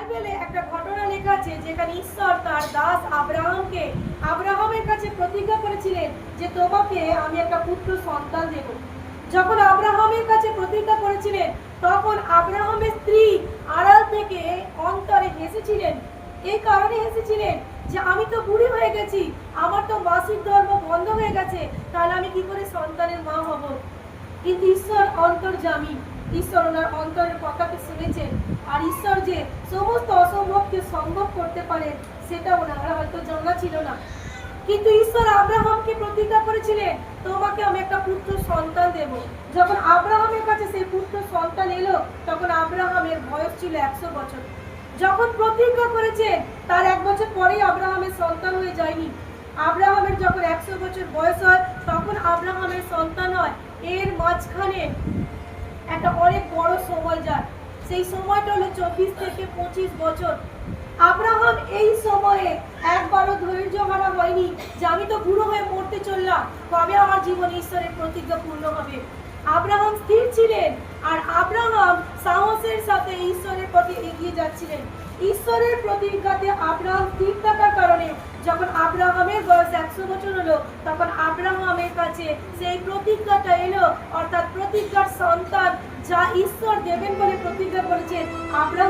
বাইবেলে একটা ঘটনা লেখা আছে যেখানে ঈশ্বর তার দাস আব্রাহামের কাছে প্রতিজ্ঞা করেছিলেন যে তোমাকে আমি একটা পুত্র সন্তান দেব। যখন আব্রাহামের কাছে প্রতিজ্ঞা করেছিলেন তখন আব্রাহামের স্ত্রী আড়াল থেকে অন্তরে হেসেছিলেন। এই কারণে হেসেছিলেন যে আমি তো বুড়ি হয়ে গেছি, আমার তো মাসিক ধর্ম বন্ধ হয়ে গেছে, তাহলে আমি কি করে সন্তানের মা হব। কিন্তু ঈশ্বর অন্তর্যামী, ঈশ্বর ওনার অন্তরের কথাকে শুনেছেন। আর ঈশ্বর যে সমস্ত অসম্ভবকে সম্ভব করতে পারেন সেটা ওনার হয়তো জানা ছিল না। কিন্তু ঈশ্বর আব্রাহামকে প্রতিজ্ঞা করেছিলেন তোমাকে আমি একটা পুত্র সন্তান দেব। যখন আব্রাহামের কাছে সেই পুত্র সন্তান এলো তখন আব্রাহামের বয়স ছিল 100 বছর। যখন প্রতিজ্ঞা করেছেন তার 1 বছর পরেই আব্রাহামের সন্তান হয়ে যায়নি। আব্রাহামের যখন 100 বছর বয়স হয় তখন আব্রাহামের সন্তান হয়। এর মাঝখানে একটা অনেক বড় সময় যায়, সেই সময়টা হলো 24 থেকে 25 বছর। আব্রাহাম এই সময়ে একবারও ধৈর্য হারা হয়নি যে আমি তো বুড়ো হয়ে মরতে চললাম, কবে আমার জীবনে ঈশ্বরের প্রতিজ্ঞা পূর্ণ হবে। আব্রাহাম স্থির ছিলেন আর আব্রাহাম সাহসের সাথে ঈশ্বরের প্রতি এগিয়ে যাচ্ছিলেন। ঈশ্বরের প্রতিজ্ঞাতে আব্রাহাম স্থির থাকার কারণে যখন আব্রাহামের বয়স 100 বছর হলো তখন আব্রাহামের কাছে সেই প্রতিজ্ঞাটা এলো, অর্থাৎ প্রতিজ্ঞার সন্তান যা ঈশ্বর দেবেন বলে প্রতিজ্ঞা করেছেন। আব্রাহাম